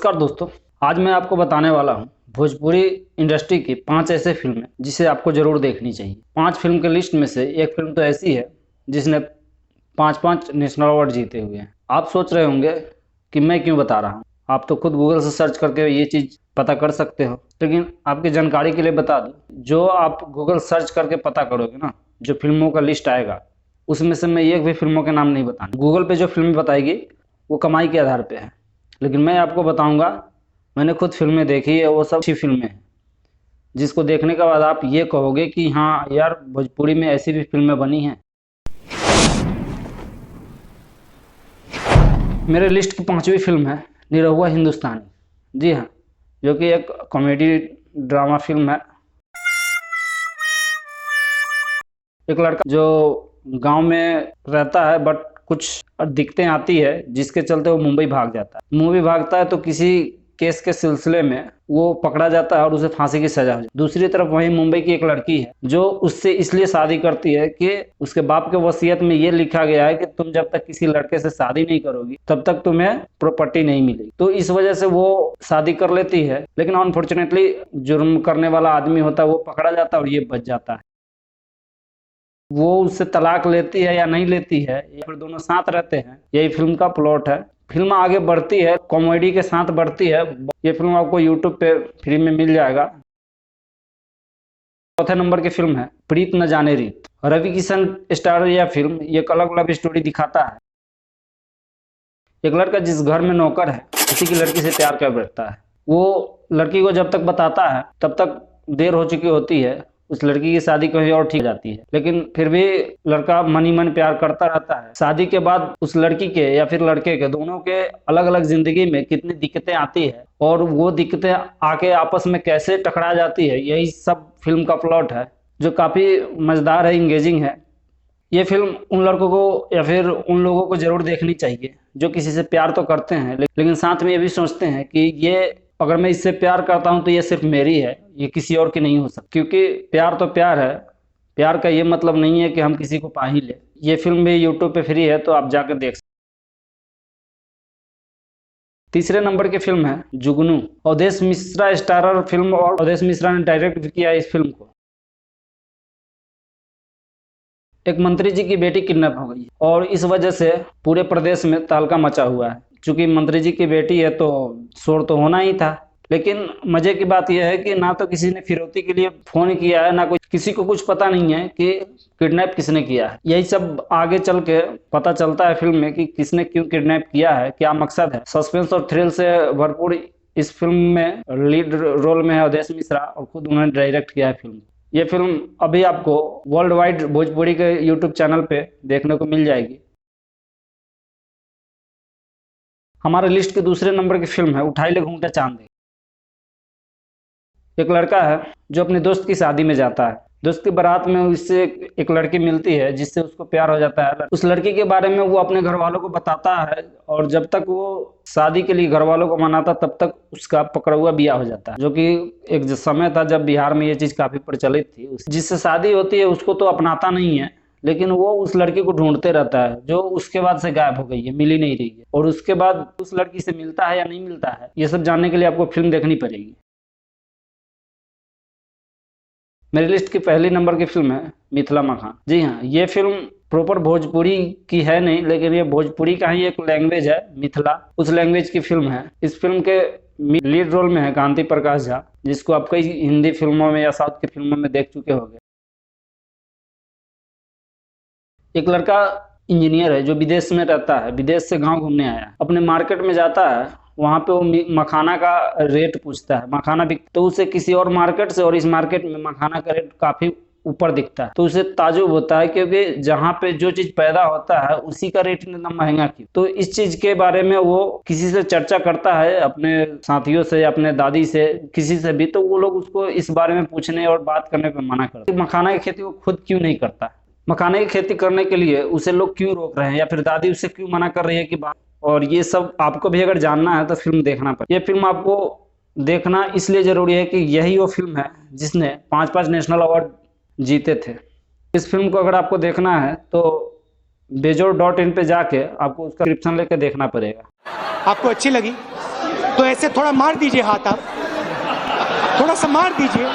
नमस्कार दोस्तों, आज मैं आपको बताने वाला हूँ भोजपुरी इंडस्ट्री की 5 ऐसे फिल्में जिसे आपको जरूर देखनी चाहिए। 5 फिल्म के लिस्ट में से एक फिल्म तो ऐसी है जिसने 5-5 नेशनल अवार्ड जीते हुए हैं। आप सोच रहे होंगे कि मैं क्यों बता रहा हूँ, आप तो खुद गूगल से सर्च करके ये चीज़ पता कर सकते हो, लेकिन आपकी जानकारी के लिए बता दूँ, जो आप गूगल सर्च करके पता करोगे ना, जो फिल्मों का लिस्ट आएगा उसमें से मैं एक भी फिल्मों के नाम नहीं बताऊंगा। गूगल पे जो फिल्म बताएगी वो कमाई के आधार पे है, लेकिन मैं आपको बताऊंगा, मैंने खुद फिल्में देखी है, वो सब अच्छी फिल्में हैं जिसको देखने के बाद आप ये कहोगे कि हाँ यार, भोजपुरी में ऐसी भी फिल्में बनी हैं। मेरे लिस्ट की 5वीं फिल्म है निरहुआ हिंदुस्तानी। जी हाँ, जो कि एक कॉमेडी ड्रामा फिल्म है। एक लड़का जो गांव में रहता है बट कुछ दिक्कतें आती है जिसके चलते वो मुंबई भाग जाता है। मुंबई भागता है तो किसी केस के सिलसिले में वो पकड़ा जाता है और उसे फांसी की सजा हो जाती है। दूसरी तरफ वहीं मुंबई की एक लड़की है जो उससे इसलिए शादी करती है कि उसके बाप के वसीयत में ये लिखा गया है कि तुम जब तक किसी लड़के से शादी नहीं करोगी तब तक तुम्हें प्रॉपर्टी नहीं मिलेगी। तो इस वजह से वो शादी कर लेती है, लेकिन अनफॉर्चुनेटली जुर्म करने वाला आदमी होता है वो पकड़ा जाता है और ये बच जाता है। वो उससे तलाक लेती है या नहीं लेती है, या फिर दोनों साथ रहते हैं, यही फिल्म का प्लॉट है। फिल्म आगे बढ़ती है, कॉमेडी के साथ बढ़ती है। ये फिल्म आपको यूट्यूब पे फ्री में मिल जाएगा। चौथे नंबर की फिल्म है प्रीत न जाने रीत। रवि किशन स्टार यह फिल्म एक अलग लव स्टोरी दिखाता है। एक लड़का जिस घर में नौकर है किसी की लड़की से प्यार कर बैठता है। वो लड़की को जब तक बताता है तब तक देर हो चुकी होती है, उस लड़की की शादी कहीं और ठीक जाती है, लेकिन फिर भी लड़का मन ही मन प्यार करता रहता है। शादी के बाद उस लड़की के या फिर लड़के के, दोनों के अलग अलग जिंदगी में कितनी दिक्कतें आती है और वो दिक्कतें आके आपस में कैसे टकरा जाती है, यही सब फिल्म का प्लॉट है, जो काफी मजेदार है, इंगेजिंग है। ये फिल्म उन लड़कों को या फिर उन लोगों को जरूर देखनी चाहिए जो किसी से प्यार तो करते हैं लेकिन साथ में ये भी सोचते हैं कि ये अगर मैं इससे प्यार करता हूं तो ये सिर्फ मेरी है, ये किसी और की नहीं हो सकती। क्योंकि प्यार तो प्यार है, प्यार का ये मतलब नहीं है कि हम किसी को पा ही ले। ये फिल्म भी यूट्यूब पे फ्री है तो आप जाकर देख सकते। तीसरे नंबर की फिल्म है जुगनू। अवधेश मिश्रा स्टारर फिल्म और अवधेश मिश्रा ने डायरेक्ट भी किया इस फिल्म को। एक मंत्री जी की बेटी किडनैप हो गई है और इस वजह से पूरे प्रदेश में तहलका मचा हुआ है। चूंकि मंत्री जी की बेटी है तो शोर तो होना ही था, लेकिन मजे की बात यह है कि ना तो किसी ने फिरौती के लिए फोन किया है, ना कोई, किसी को कुछ पता नहीं है कि किडनैप किसने किया है। यही सब आगे चल के पता चलता है फिल्म में कि किसने क्यों किडनैप किया है, क्या मकसद है। सस्पेंस और थ्रिल से भरपूर इस फिल्म में लीड रोल में है अवधेश मिश्रा और खुद उन्होंने डायरेक्ट किया है फिल्म। ये फिल्म अभी आपको वर्ल्ड वाइड भोजपुरी के यूट्यूब चैनल पे देखने को मिल जाएगी। हमारे लिस्ट के दूसरे नंबर की फिल्म है उठाई ले घूंघटा चांद दे। एक लड़का है जो अपने दोस्त की शादी में जाता है। दोस्त की बारात में उससे एक लड़की मिलती है जिससे उसको प्यार हो जाता है। उस लड़की के बारे में वो अपने घर वालों को बताता है और जब तक वो शादी के लिए घर वालों को मनाता तब तक उसका पकड़ा हुआ ब्याह हो जाता है, जो कि एक समय था जब बिहार में ये चीज काफी प्रचलित थी। जिससे शादी होती है उसको तो अपनाता नहीं है, लेकिन वो उस लड़की को ढूंढते रहता है जो उसके बाद से गायब हो गई है, मिल ही नहीं रही है, और उसके बाद उस लड़की से मिलता है या नहीं मिलता है, ये सब जानने के लिए आपको फिल्म देखनी पड़ेगी। मेरी लिस्ट की पहली नंबर की फिल्म है मिथिला मखान। जी हाँ, ये फिल्म प्रॉपर भोजपुरी की है नहीं, लेकिन ये भोजपुरी का ही एक लैंग्वेज है, मिथिला, उस लैंग्वेज की फिल्म है। इस फिल्म के लीड रोल में है कांति प्रकाश झा, जिसको आप कई हिंदी फिल्मों में या साउथ की फिल्मों में देख चुके होंगे। एक लड़का इंजीनियर है जो विदेश में रहता है, विदेश से गांव घूमने आया, अपने मार्केट में जाता है, वहां पे वो मखाना का रेट पूछता है, मखाना बिक, तो उसे किसी और मार्केट से और इस मार्केट में मखाना का रेट काफी ऊपर दिखता है, तो उसे ताजुब होता है क्योंकि जहाँ पे जो चीज पैदा होता है उसी का रेट इतना महंगा क्यों। तो इस चीज के बारे में वो किसी से चर्चा करता है, अपने साथियों से, अपने दादी से, किसी से भी, तो वो लोग उसको इस बारे में पूछने और बात करने पर मना करते हैं। मखाना की खेती वो खुद क्यों नहीं करता, मखाने की खेती करने के लिए उसे लोग क्यों रोक रहे हैं, या फिर दादी उसे क्यों मना कर रही है कि बात, और ये सब आपको भी अगर जानना है तो फिल्म देखना पड़ेगा। ये फिल्म आपको देखना इसलिए जरूरी है कि यही वो फिल्म है जिसने 5-5 नेशनल अवार्ड जीते थे। इस फिल्म को अगर आपको देखना है तो बेजोर.in पे जाके आपको उसका डिस्क्रिप्शन लेके देखना पड़ेगा। आपको अच्छी लगी तो ऐसे थोड़ा मार दीजिए हाथ, आप थोड़ा सा मार दीजिए।